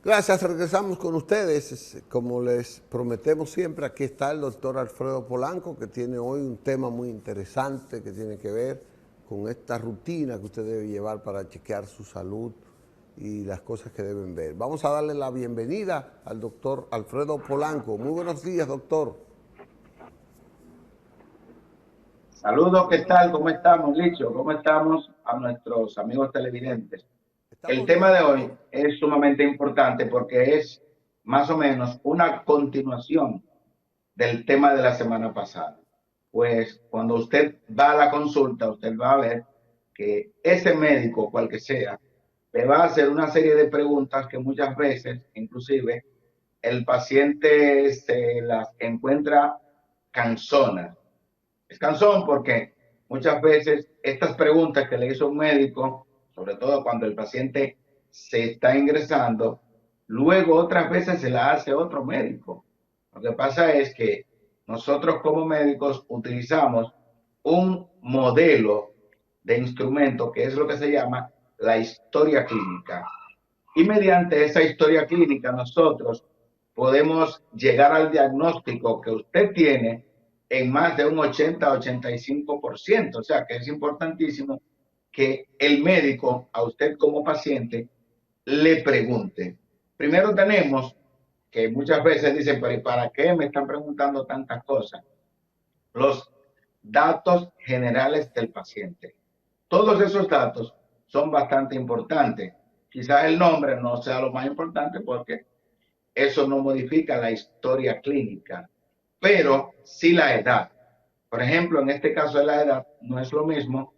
Gracias, regresamos con ustedes. Como les prometemos siempre, aquí está el doctor Alfredo Polanco, que tiene hoy un tema muy interesante que tiene que ver con esta rutina que usted debe llevar para chequear su salud y las cosas que deben ver. Vamos a darle la bienvenida al doctor Alfredo Polanco. Muy buenos días, doctor. Saludos, ¿qué tal? ¿Cómo estamos, Licho? ¿Cómo estamos a nuestros amigos televidentes? El Estamos tema bien, de hoy doctor. es sumamente importante porque es más o menos una continuación del tema de la semana pasada. Pues cuando usted va a la consulta, usted va a ver que ese médico, cual que sea, le va a hacer una serie de preguntas que muchas veces, inclusive, el paciente se las encuentra cansonas. Es cansón porque muchas veces estas preguntas que le hizo un médico, sobre todo cuando el paciente se está ingresando, luego otras veces se la hace otro médico. Lo que pasa es que nosotros como médicos utilizamos un modelo de instrumento que es lo que se llama la historia clínica. Y mediante esa historia clínica nosotros podemos llegar al diagnóstico que usted tiene en más de un 80-85%. O sea que es importantísimo que el médico a usted como paciente le pregunte. Primero tenemos que muchas veces dicen, pero ¿y para qué me están preguntando tantas cosas? Los datos generales del paciente. Todos esos datos son bastante importantes. Quizás el nombre no sea lo más importante porque eso no modifica la historia clínica, pero sí la edad. Por ejemplo, en este caso de la edad, no es lo mismo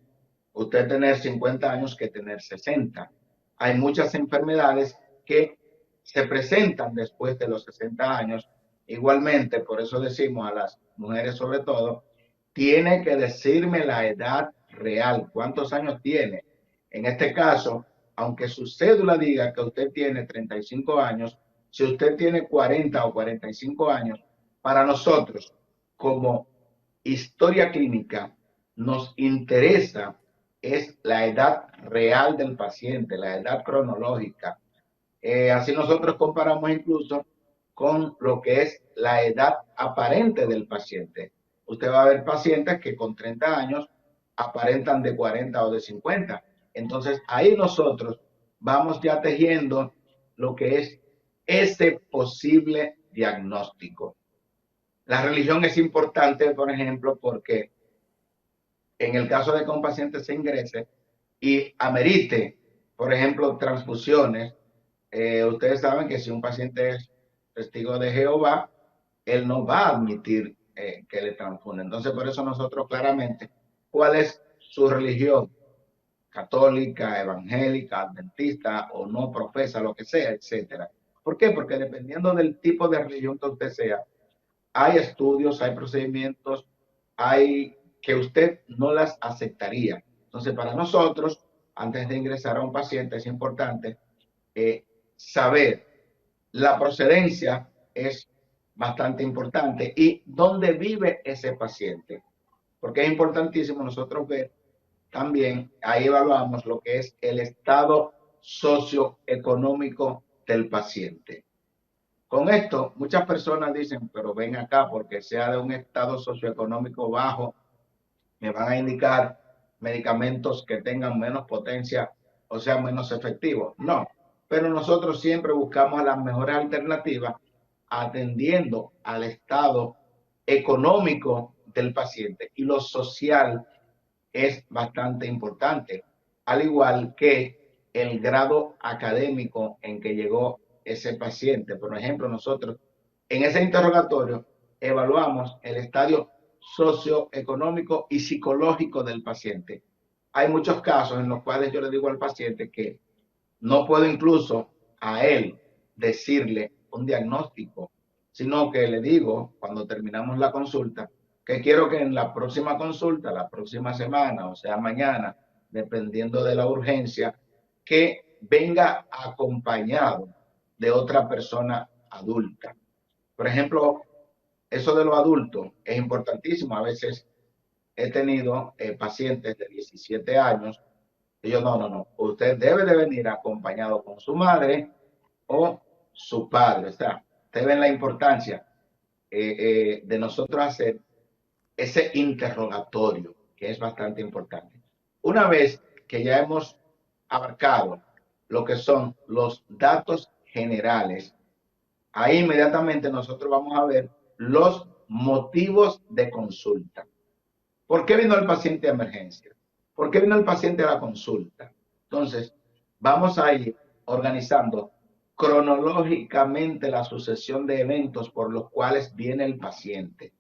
usted tener 50 años que tener 60. Hay muchas enfermedades que se presentan después de los 60 años. Igualmente, por eso decimos a las mujeres sobre todo, tiene que decirme la edad real, cuántos años tiene. En este caso, aunque su cédula diga que usted tiene 35 años, si usted tiene 40 o 45 años, para nosotros, como historia clínica, nos interesa es la edad real del paciente, la edad cronológica. Así nosotros comparamos incluso con lo que es la edad aparente del paciente. Usted va a ver pacientes que con 30 años aparentan de 40 o de 50. Entonces ahí nosotros vamos ya tejiendo lo que es ese posible diagnóstico. La religión es importante, por ejemplo, porque en el caso de que un paciente se ingrese y amerite, por ejemplo, transfusiones, ustedes saben que si un paciente es testigo de Jehová, él no va a admitir que le transfunden. Entonces, por eso nosotros claramente, ¿cuál es su religión? Católica, evangélica, adventista o no profesa, lo que sea, etcétera. ¿Por qué? Porque dependiendo del tipo de religión que usted sea, hay estudios, hay procedimientos, hay que usted no las aceptaría. Entonces, para nosotros, antes de ingresar a un paciente, es importante eh, saber la procedencia, es bastante importante, y dónde vive ese paciente. Porque es importantísimo nosotros ver también, ahí evaluamos lo que es el estado socioeconómico del paciente. Con esto, muchas personas dicen, pero ven acá, porque sea de un estado socioeconómico bajo, me van a indicar medicamentos que tengan menos potencia o sean menos efectivos. No, pero nosotros siempre buscamos las mejores alternativas atendiendo al estado económico del paciente, y lo social es bastante importante, al igual que el grado académico en que llegó ese paciente. Por ejemplo, nosotros en ese interrogatorio evaluamos el estadio socioeconómico y psicológico del paciente. Hay muchos casos en los cuales yo le digo al paciente que no puedo incluso a él decirle un diagnóstico, sino que le digo cuando terminamos la consulta que quiero que en la próxima consulta, la próxima semana, o sea, mañana, dependiendo de la urgencia, que venga acompañado de otra persona adulta. Por ejemplo, eso de los adultos es importantísimo. A veces he tenido pacientes de 17 años y yo, no, usted debe de venir acompañado con su madre o su padre. O sea, ustedes ven la importancia de nosotros hacer ese interrogatorio, que es bastante importante. Una vez que ya hemos abarcado lo que son los datos generales, ahí inmediatamente nosotros vamos a ver los motivos de consulta. ¿Por qué vino el paciente a emergencia? ¿Por qué vino el paciente a la consulta? Entonces, vamos a ir organizando cronológicamente la sucesión de eventos por los cuales viene el paciente.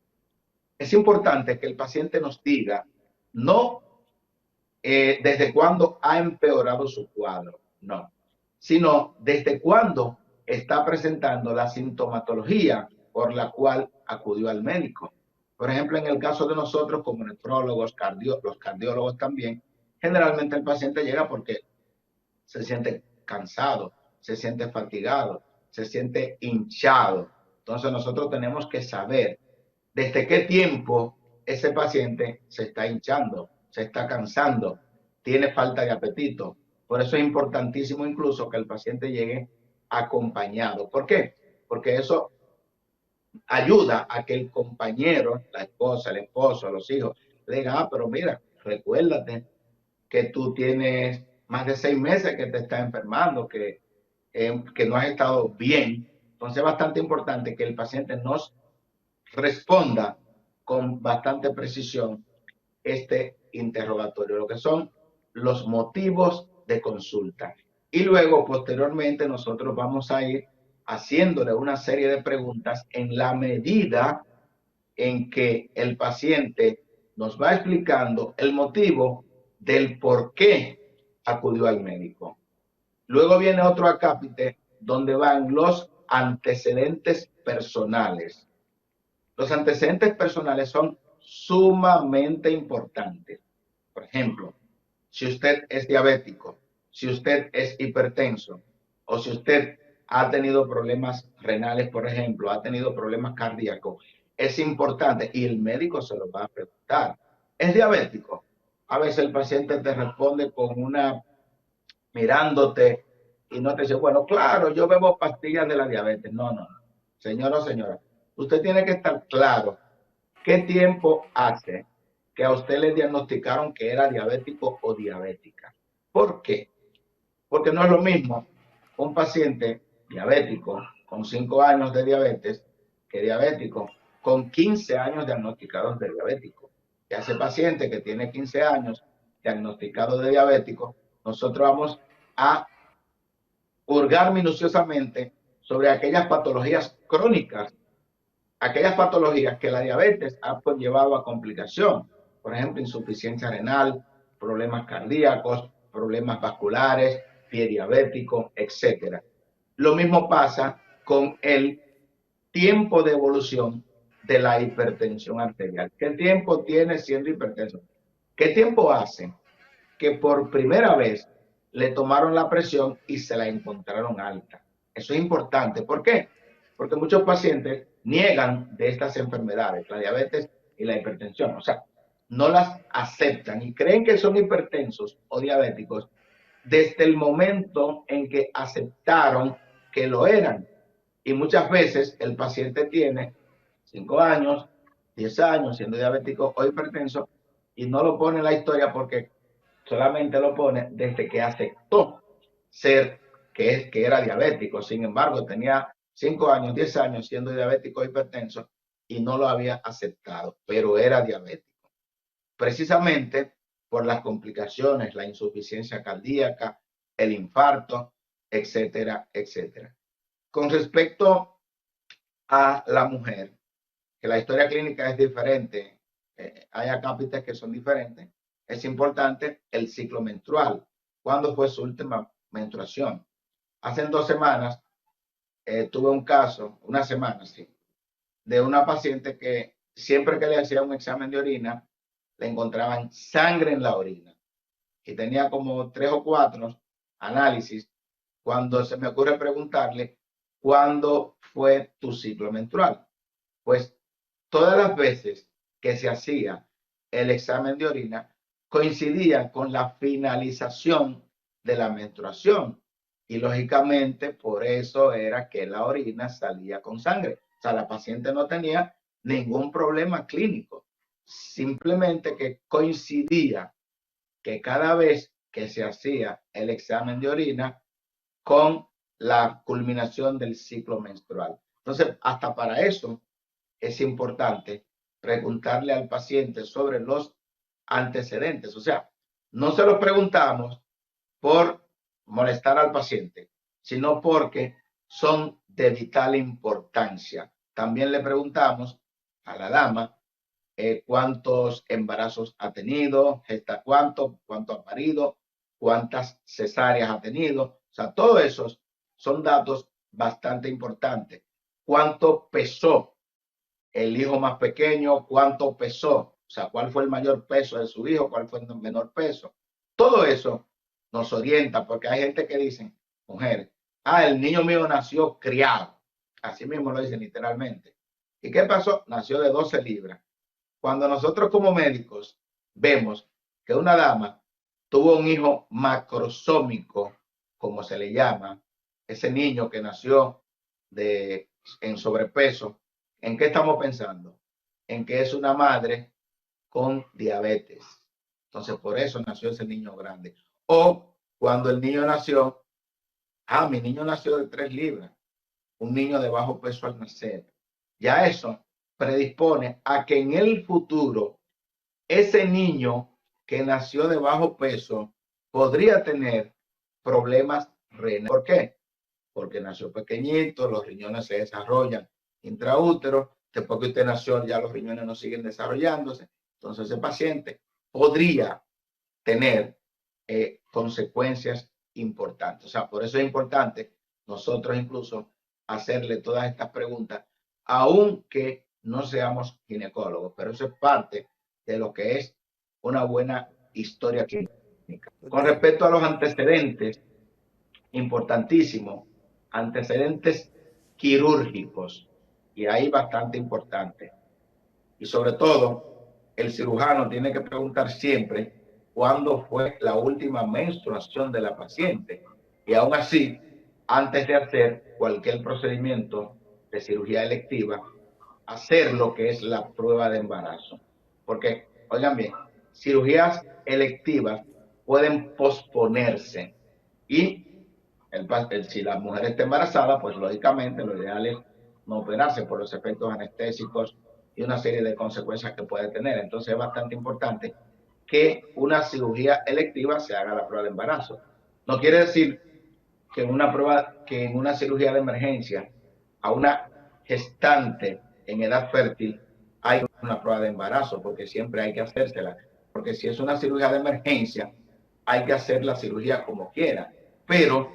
Es importante que el paciente nos diga no desde cuándo ha empeorado su cuadro, no, sino desde cuándo está presentando la sintomatología por la cual acudió al médico. Por ejemplo, en el caso de nosotros como nefrólogos, los cardiólogos también, generalmente el paciente llega porque se siente cansado, se siente fatigado, se siente hinchado. Entonces nosotros tenemos que saber desde qué tiempo ese paciente se está hinchando, se está cansando, tiene falta de apetito. Por eso es importantísimo incluso que el paciente llegue acompañado. ¿Por qué? Porque eso ayuda a que el compañero, la esposa, el esposo, los hijos, le digan, ah, pero mira, recuérdate que tú tienes más de 6 meses que te estás enfermando, que no has estado bien. Entonces es bastante importante que el paciente nos responda con bastante precisión este interrogatorio, lo que son los motivos de consulta. Y luego, posteriormente, nosotros vamos a ir haciéndole una serie de preguntas en la medida en que el paciente nos va explicando el motivo del por qué acudió al médico. Luego viene otro acápite donde van los antecedentes personales. Los antecedentes personales son sumamente importantes. Por ejemplo, si usted es diabético, si usted es hipertenso o si usted ha tenido problemas renales, por ejemplo, ha tenido problemas cardíacos, es importante y el médico se lo va a preguntar. ¿Es diabético? A veces el paciente te responde con una mirándote y no te dice, bueno, claro, yo bebo pastillas de la diabetes. No, no, no. Señora o señora, usted tiene que estar claro qué tiempo hace que a usted le diagnosticaron que era diabético o diabética. ¿Por qué? Porque no es lo mismo un paciente diabético con 5 años de diabetes que diabético con 15 años diagnosticados de diabético. Y a ese paciente que tiene 15 años diagnosticado de diabético, nosotros vamos a hurgar minuciosamente sobre aquellas patologías crónicas, aquellas patologías que la diabetes ha llevado a complicación, por ejemplo, insuficiencia renal, problemas cardíacos, problemas vasculares, pie diabético, etc. Lo mismo pasa con el tiempo de evolución de la hipertensión arterial. ¿Qué tiempo tiene siendo hipertenso? ¿Qué tiempo hace que por primera vez le tomaron la presión y se la encontraron alta? Eso es importante. ¿Por qué? Porque muchos pacientes niegan de estas enfermedades, la diabetes y la hipertensión. O sea, no las aceptan y creen que son hipertensos o diabéticos desde el momento en que aceptaron que lo eran. Y muchas veces el paciente tiene 5 años, 10 años siendo diabético o hipertenso y no lo pone en la historia porque solamente lo pone desde que aceptó ser que era diabético. Sin embargo, tenía 5 años, 10 años siendo diabético o hipertenso y no lo había aceptado, pero era diabético. Precisamente por las complicaciones, la insuficiencia cardíaca, el infarto, etcétera, etcétera. Con respecto a la mujer, que la historia clínica es diferente, hay acápites que son diferentes, es importante el ciclo menstrual. ¿Cuándo fue su última menstruación? Hace 2 semanas tuve un caso, una semana, sí, de una paciente que siempre que le hacía un examen de orina, le encontraban sangre en la orina y tenía como 3 o 4 análisis cuando se me ocurre preguntarle, ¿cuándo fue tu ciclo menstrual? Pues todas las veces que se hacía el examen de orina coincidía con la finalización de la menstruación. Y lógicamente por eso era que la orina salía con sangre. O sea, la paciente no tenía ningún problema clínico, simplemente que coincidía que cada vez que se hacía el examen de orina con la culminación del ciclo menstrual. Entonces, hasta para eso es importante preguntarle al paciente sobre los antecedentes. O sea, no se los preguntamos por molestar al paciente, sino porque son de vital importancia. También le preguntamos a la dama cuántos embarazos ha tenido, cuánto ha parido, cuántas cesáreas ha tenido. O sea, todos esos son datos bastante importantes. ¿Cuánto pesó el hijo más pequeño? ¿Cuánto pesó? O sea, ¿cuál fue el mayor peso de su hijo? ¿Cuál fue el menor peso? Todo eso nos orienta, porque hay gente que dice, mujeres, el niño mío nació criado. Así mismo lo dicen literalmente. ¿Y qué pasó? Nació de 12 libras. Cuando nosotros como médicos vemos que una dama tuvo un hijo macrosómico, como se le llama, ese niño que nació en sobrepeso, ¿en qué estamos pensando? En que es una madre con diabetes. Entonces, por eso nació ese niño grande. O cuando el niño nació, mi niño nació de 3 libras, un niño de bajo peso al nacer. Ya eso predispone a que en el futuro ese niño que nació de bajo peso podría tener problemas renales. ¿Por qué? Porque nació pequeñito, los riñones se desarrollan intraútero, después que usted nació ya los riñones no siguen desarrollándose, entonces ese paciente podría tener consecuencias importantes. O sea, por eso es importante nosotros incluso hacerle todas estas preguntas, aunque no seamos ginecólogos, pero eso es parte de lo que es una buena historia clínica. Con respecto a los antecedentes, importantísimo, antecedentes quirúrgicos, y ahí bastante importante. Y sobre todo, el cirujano tiene que preguntar siempre cuándo fue la última menstruación de la paciente. Y aún así, antes de hacer cualquier procedimiento de cirugía electiva, hacer lo que es la prueba de embarazo. Porque, oigan bien, cirugías electivas pueden posponerse y si la mujer está embarazada, pues lógicamente lo ideal es no operarse por los efectos anestésicos y una serie de consecuencias que puede tener. Entonces es bastante importante que una cirugía electiva se haga la prueba de embarazo. No quiere decir que en una cirugía de emergencia a una gestante en edad fértil hay una prueba de embarazo, porque siempre hay que hacérsela. Porque si es una cirugía de emergencia, hay que hacer la cirugía como quiera. Pero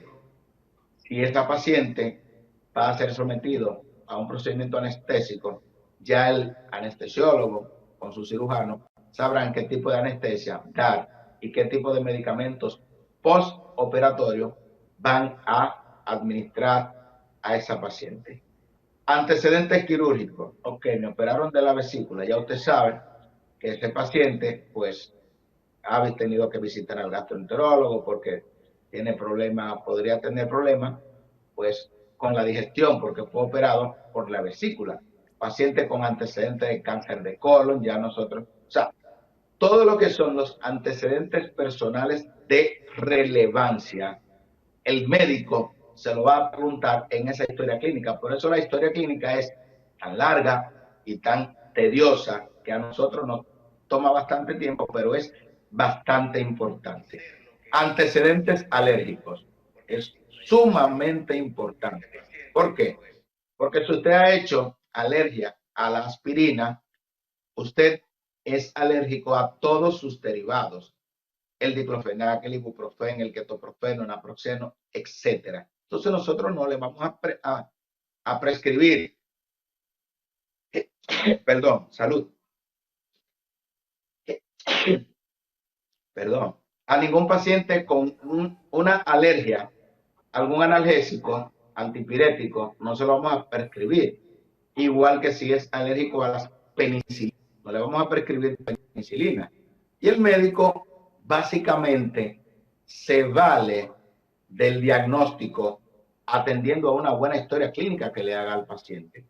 si esta paciente va a ser sometido a un procedimiento anestésico, ya el anestesiólogo con su cirujano sabrán qué tipo de anestesia dar y qué tipo de medicamentos postoperatorio van a administrar a esa paciente. Antecedentes quirúrgicos. Ok, me operaron de la vesícula. Ya usted sabe que este paciente, pues, ha tenido que visitar al gastroenterólogo porque tiene problemas, podría tener problemas, pues, con la digestión porque fue operado por la vesícula. Paciente con antecedentes de cáncer de colon, ya nosotros, o sea, todo lo que son los antecedentes personales de relevancia, el médico se lo va a preguntar en esa historia clínica. Por eso la historia clínica es tan larga y tan tediosa que a nosotros nos toma bastante tiempo, pero es bastante importante. Antecedentes alérgicos. Es sumamente importante. ¿Por qué? Porque si usted ha hecho alergia a la aspirina, usted es alérgico a todos sus derivados. El diclofenac, el ibuprofeno, el ketoprofeno, naproxeno, etcétera. Entonces nosotros no le vamos a prescribir, perdón, salud, perdón, a ningún paciente con una alergia, algún analgésico, antipirético, no se lo vamos a prescribir. Igual que si es alérgico a las penicilinas, no le vamos a prescribir penicilina. Y el médico básicamente se vale del diagnóstico, atendiendo a una buena historia clínica que le haga al paciente.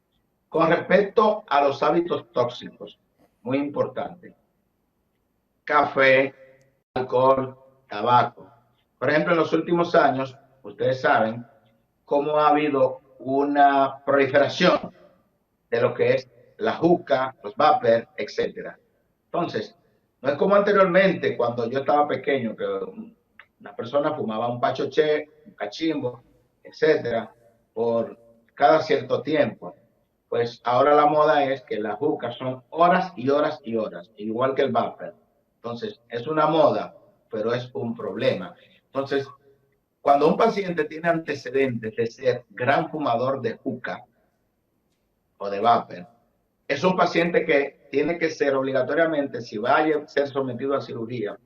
Con respecto a los hábitos tóxicos, muy importante, café, alcohol, tabaco. Por ejemplo, en los últimos años, ustedes saben cómo ha habido una proliferación de lo que es la juca, los vapers, etcétera. Entonces, no es como anteriormente, cuando yo estaba pequeño, que una persona fumaba un pachoché, un cachimbo, etcétera, por cada cierto tiempo. Pues ahora la moda es que las jucas son horas y horas y horas, igual que el vapor. Entonces, es una moda, pero es un problema. Entonces, cuando un paciente tiene antecedentes de ser gran fumador de juca o de vapor, es un paciente que tiene que ser obligatoriamente, si va a ser sometido a cirugía,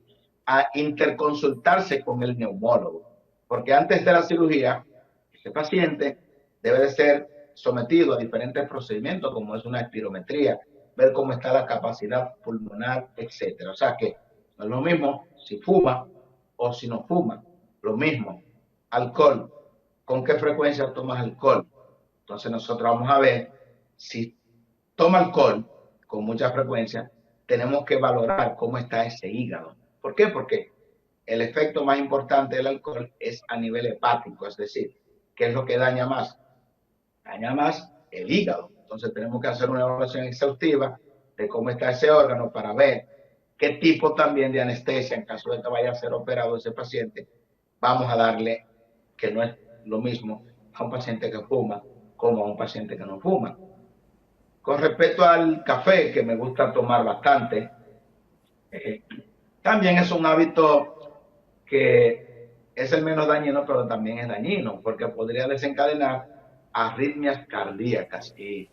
a interconsultarse con el neumólogo. Porque antes de la cirugía, ese paciente debe de ser sometido a diferentes procedimientos, como es una espirometría, ver cómo está la capacidad pulmonar, etcétera. O sea que no es lo mismo si fuma o si no fuma. Lo mismo, alcohol. ¿Con qué frecuencia tomas alcohol? Entonces nosotros vamos a ver si toma alcohol con mucha frecuencia, tenemos que valorar cómo está ese hígado. ¿Por qué? Porque el efecto más importante del alcohol es a nivel hepático, es decir, ¿qué es lo que daña más? Daña más el hígado. Entonces tenemos que hacer una evaluación exhaustiva de cómo está ese órgano para ver qué tipo también de anestesia, en caso de que vaya a ser operado ese paciente, vamos a darle, que no es lo mismo a un paciente que fuma como a un paciente que no fuma. Con respecto al café, que me gusta tomar bastante, eh, también es un hábito que es el menos dañino, pero también es dañino, porque podría desencadenar arritmias cardíacas. Y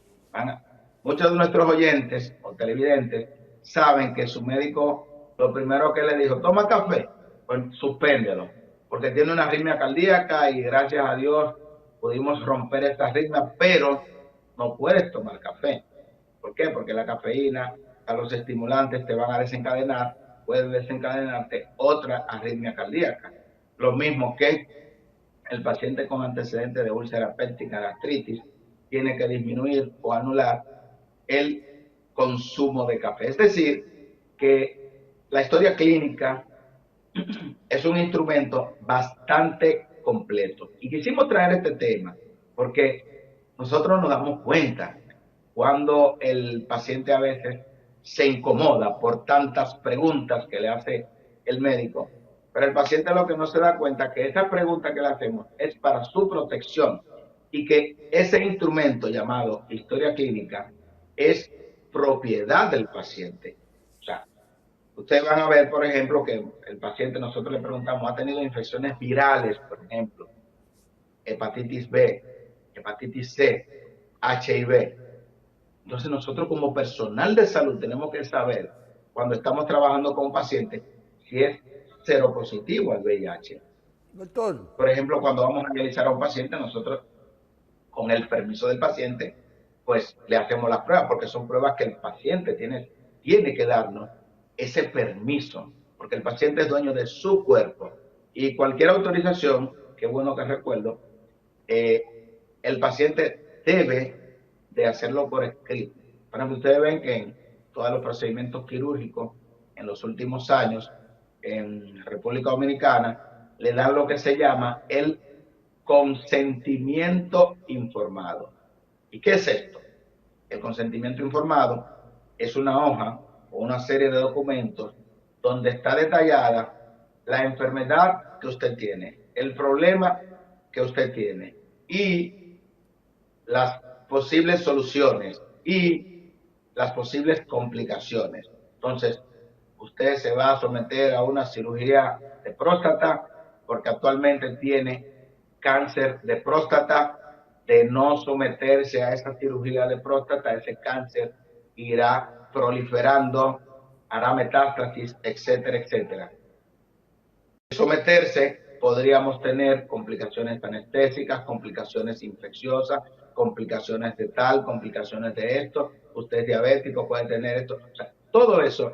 muchos de nuestros oyentes o televidentes saben que su médico lo primero que le dijo, toma café, pues suspéndelo, porque tiene una arritmia cardíaca y gracias a Dios pudimos romper esta arritmia, pero no puedes tomar café. ¿Por qué? Porque la cafeína, a los estimulantes te van a desencadenar, puede desencadenarte otra arritmia cardíaca. Lo mismo que el paciente con antecedentes de úlcera péptica, gastritis, tiene que disminuir o anular el consumo de café. Es decir, que la historia clínica es un instrumento bastante completo. Y quisimos traer este tema porque nosotros nos damos cuenta cuando el paciente a veces se incomoda por tantas preguntas que le hace el médico, pero el paciente lo que no se da cuenta que esa pregunta que le hacemos es para su protección y que ese instrumento llamado historia clínica es propiedad del paciente. O sea, ustedes van a ver, por ejemplo, que el paciente, nosotros le preguntamos, ¿ha tenido infecciones virales, por ejemplo? Hepatitis B, hepatitis C, HIV. Entonces nosotros como personal de salud tenemos que saber, cuando estamos trabajando con un paciente, si es seropositivo al VIH. Doctor, Por ejemplo, cuando vamos a realizar a un paciente, nosotros, con el permiso del paciente, pues le hacemos las pruebas, porque son pruebas que el paciente tiene que darnos ese permiso, porque el paciente es dueño de su cuerpo. Y cualquier autorización, qué bueno que recuerdo, el paciente debe de hacerlo por escrito. Por ejemplo, ustedes ven que en todos los procedimientos quirúrgicos en los últimos años en República Dominicana le dan lo que se llama el consentimiento informado. ¿Y qué es esto? El consentimiento informado es una hoja o una serie de documentos donde está detallada la enfermedad que usted tiene, el problema que usted tiene y las posibles soluciones y las posibles complicaciones. Entonces, usted se va a someter a una cirugía de próstata porque actualmente tiene cáncer de próstata. De no someterse a esa cirugía de próstata, ese cáncer irá proliferando, hará metástasis, etcétera, etcétera. Someterse, podríamos tener complicaciones anestésicas, complicaciones infecciosas, complicaciones de tal, complicaciones de esto, usted es diabético, puede tener esto. O sea, todo eso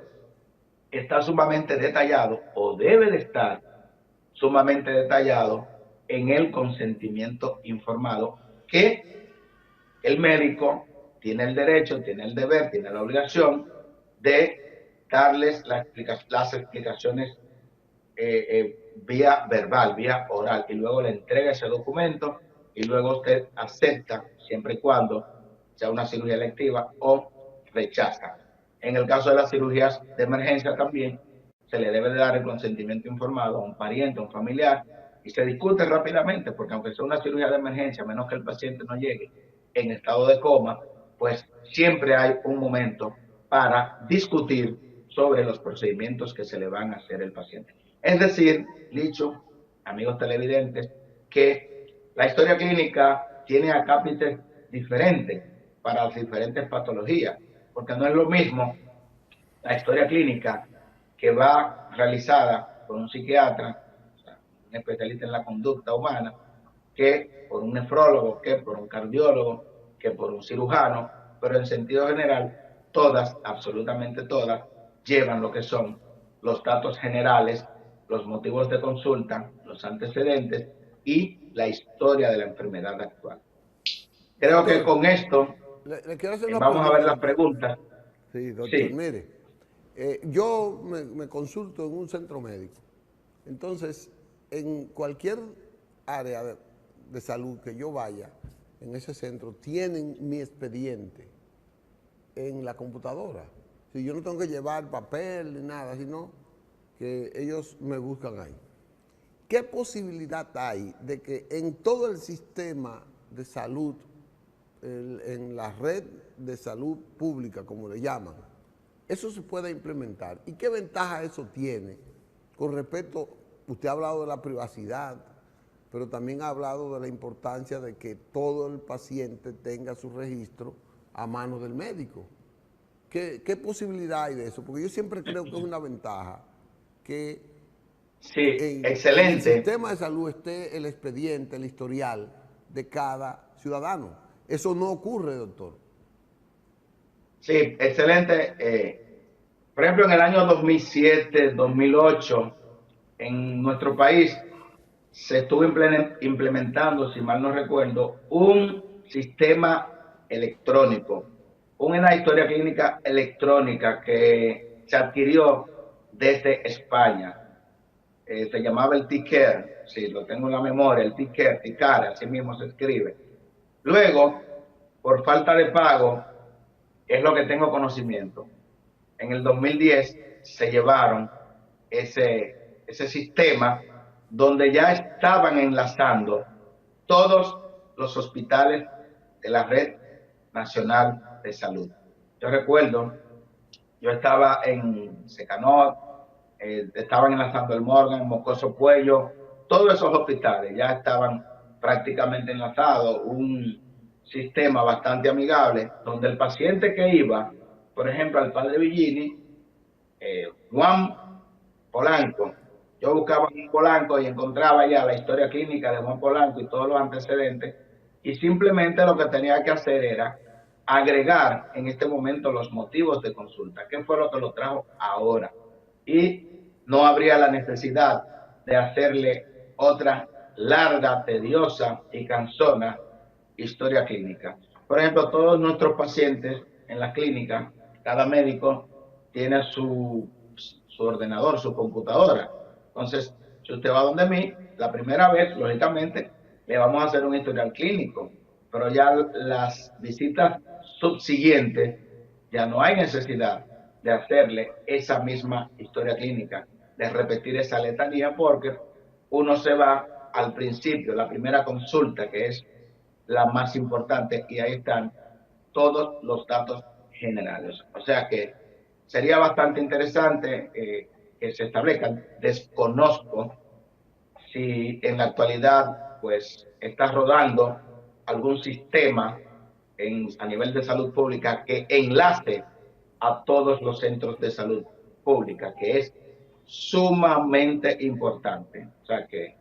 está sumamente detallado o debe de estar sumamente detallado en el consentimiento informado, que el médico tiene el derecho, tiene el deber, tiene la obligación de darles las explicaciones vía verbal, vía oral, y luego le entrega ese documento y luego usted acepta, siempre y cuando sea una cirugía electiva, o rechaza. En el caso de las cirugías de emergencia también se le debe de dar el consentimiento informado a un pariente, a un familiar, y se discute rápidamente, porque aunque sea una cirugía de emergencia, a menos que el paciente no llegue en estado de coma, pues siempre hay un momento para discutir sobre los procedimientos que se le van a hacer al paciente. Es decir, dicho, amigos televidentes, que la historia clínica tiene acápites diferentes para las diferentes patologías, porque no es lo mismo la historia clínica que va realizada por un psiquiatra, o sea, un especialista en la conducta humana, que por un nefrólogo, que por un cardiólogo, que por un cirujano, pero en sentido general, todas, absolutamente todas, llevan lo que son los datos generales, los motivos de consulta, los antecedentes y la historia de la enfermedad actual. Creo que Doctor, con esto le quiero hacer una vamos a ver pregunta, las doctor. preguntas. Sí, doctor, Sí, mire, yo me consulto en un centro médico. Entonces, en cualquier área de salud que yo vaya, en ese centro, tienen mi expediente en la computadora. Si yo no tengo que llevar papel ni nada, sino que ellos me buscan ahí. ¿Qué posibilidad hay de que en todo el sistema de salud, en la red de salud pública, como le llaman, eso se pueda implementar? ¿Y qué ventaja eso tiene con respecto, usted ha hablado de la privacidad, pero también ha hablado de la importancia de que todo el paciente tenga su registro a mano del médico? ¿Qué posibilidad hay de eso? Porque yo siempre creo que es una ventaja que sí, en el excelente. sistema de salud esté el expediente, el historial de cada ciudadano. Eso no ocurre, doctor. Sí, excelente. Por ejemplo, en el año 2007, 2008, en nuestro país se estuvo implementando, si mal no recuerdo, un sistema electrónico, una historia clínica electrónica que se adquirió desde España. Se llamaba el TICARE, sí, lo tengo en la memoria, el TICARE, así mismo se escribe. Luego, por falta de pago, es lo que tengo conocimiento. En el 2010 se llevaron ese sistema donde ya estaban enlazando todos los hospitales de la Red Nacional de Salud. Yo recuerdo, yo estaba en Secanot, estaban enlazando el Morgan, Moscoso Puello, todos esos hospitales ya estaban prácticamente enlazados, un sistema bastante amigable, donde el paciente que iba, por ejemplo, al padre Villini, Juan Polanco, yo buscaba Juan Polanco y encontraba ya la historia clínica de Juan Polanco y todos los antecedentes, y simplemente lo que tenía que hacer era agregar en este momento los motivos de consulta, qué fue lo que lo trajo ahora, y no habría la necesidad de hacerle otra larga, tediosa y cansona historia clínica. Por ejemplo, todos nuestros pacientes en la clínica, cada médico tiene su ordenador, su computadora. Entonces, si usted va donde mí, la primera vez, lógicamente, le vamos a hacer un historial clínico, pero ya las visitas subsiguientes ya no hay necesidad de hacerle esa misma historia clínica, de repetir esa letanía, porque uno se va al principio, la primera consulta, que es la más importante, y ahí están todos los datos generales. O sea que sería bastante interesante que se establezcan. Desconozco si en la actualidad pues está rodando algún sistema a nivel de salud pública que enlace a todos los centros de salud pública, que es sumamente importante. O sea que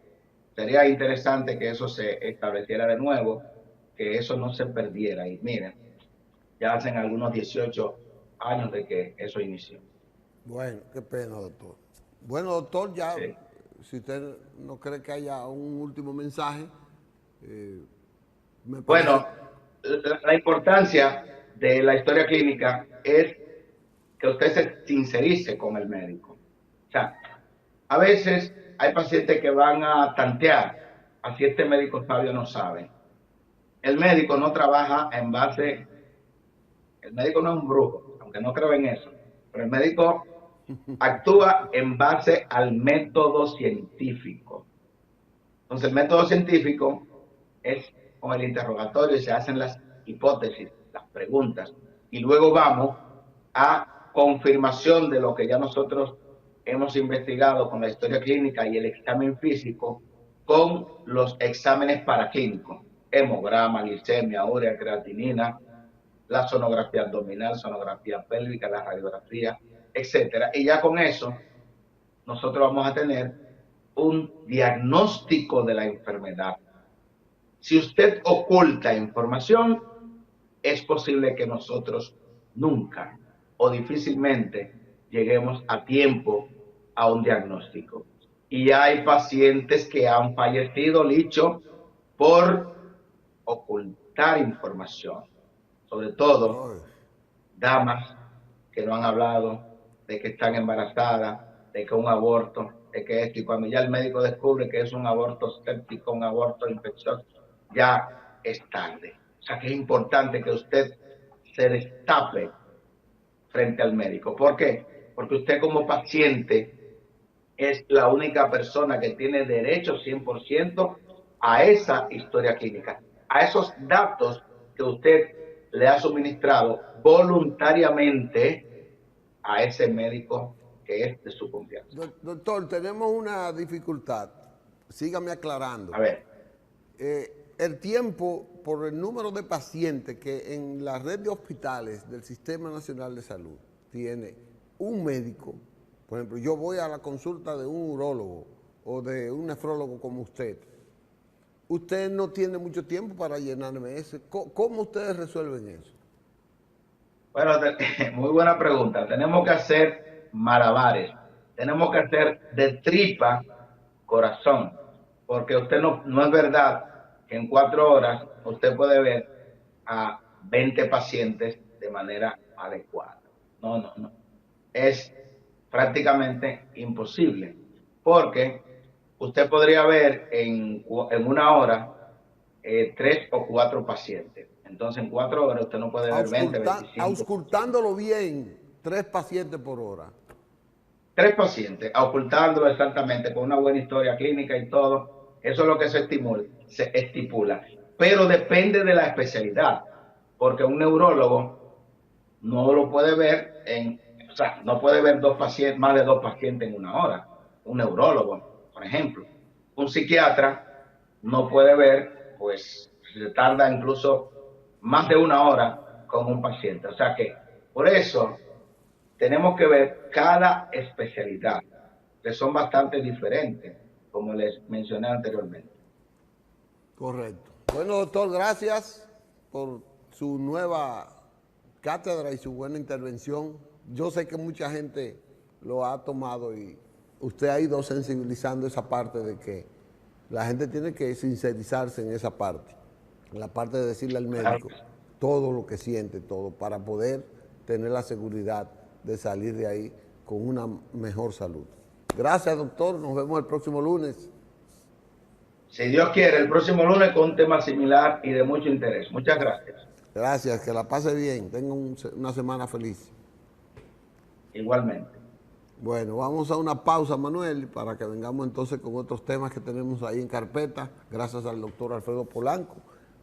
sería interesante que eso se estableciera de nuevo, que eso no se perdiera. Y miren, ya hacen algunos 18 años de que eso inició. Bueno, qué pena, doctor. Bueno, doctor, ya Sí. si usted no cree que haya un último mensaje, me parece... Bueno, la importancia de la historia clínica es que usted se sincerice con el médico. O sea, a veces hay pacientes que van a tantear, así este médico sabio no sabe. El médico no trabaja en base, el médico no es un brujo, aunque no creo en eso, pero el médico actúa en base al método científico. Entonces, el método científico es con el interrogatorio y se hacen las hipótesis, las preguntas, y luego vamos a confirmación de lo que ya nosotros hemos investigado con la historia clínica y el examen físico con los exámenes paraclínicos, hemograma, glicemia, urea, creatinina, la sonografía abdominal, sonografía pélvica, la radiografía, etcétera. Y ya con eso nosotros vamos a tener un diagnóstico de la enfermedad. Si usted oculta información, es posible que nosotros nunca o difícilmente lleguemos a tiempo a un diagnóstico. Y hay pacientes que han fallecido, Licho, por ocultar información. Sobre todo, Ay, damas que no han hablado de que están embarazadas, de que un aborto, de que esto, y cuando ya el médico descubre que es un aborto séptico, un aborto infeccioso, ya es tarde. O sea que es importante que usted se destape frente al médico. ¿Por qué? Porque usted como paciente es la única persona que tiene derecho 100% a esa historia clínica, a esos datos que usted le ha suministrado voluntariamente a ese médico que es de su confianza. Doctor, tenemos una dificultad. Sígame aclarando. A ver, El tiempo, por el número de pacientes que en la red de hospitales del Sistema Nacional de Salud tiene un médico, por ejemplo, yo voy a la consulta de un urólogo o de un nefrólogo como usted no tiene mucho tiempo para llenarme ese. ¿Cómo ustedes resuelven eso? bueno, muy buena pregunta. Tenemos que hacer malabares, tenemos que hacer de tripa corazón, porque usted no es verdad que en 4 horas usted puede ver a 20 pacientes de manera adecuada. No, no, no. Es prácticamente imposible, porque usted podría ver en 1 hora 3 o 4 pacientes. Entonces, en 4 horas usted no puede ver 20, 25 pacientes. Auscultándolo bien, 3 pacientes por hora. 3 pacientes, ocultándolo exactamente con una buena historia clínica y todo. Eso es lo que se estipula. Pero depende de la especialidad, porque un neurólogo no lo puede ver o sea, no puede ver más de 2 pacientes en 1 hora. Un neurólogo, por ejemplo. Un psiquiatra no puede ver, pues se tarda incluso más de 1 hora con un paciente. O sea que por eso tenemos que ver cada especialidad, que son bastante diferentes, como les mencioné anteriormente. Correcto. Bueno, doctor, gracias por su nueva cátedra y su buena intervención. Yo sé que mucha gente lo ha tomado y usted ha ido sensibilizando esa parte de que la gente tiene que sincerizarse en esa parte, en la parte de decirle al Claro. médico todo lo que siente, todo, para poder tener la seguridad de salir de ahí con una mejor salud. Gracias, doctor. Nos vemos el próximo lunes. Si Dios quiere, el próximo lunes con un tema similar y de mucho interés. Muchas gracias. Gracias, que la pase bien. Tenga una semana feliz. Igualmente. Bueno, vamos a una pausa, Manuel, para que vengamos entonces con otros temas que tenemos ahí en carpeta. Gracias al doctor Alfredo Polanco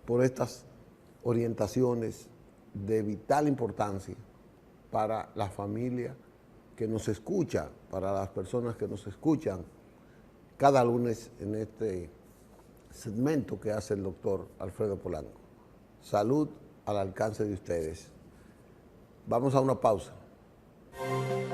por estas orientaciones de vital importancia para la familia que nos escucha, para las personas que nos escuchan cada lunes en este segmento que hace el doctor Alfredo Polanco. Salud al alcance de ustedes. Vamos a una pausa.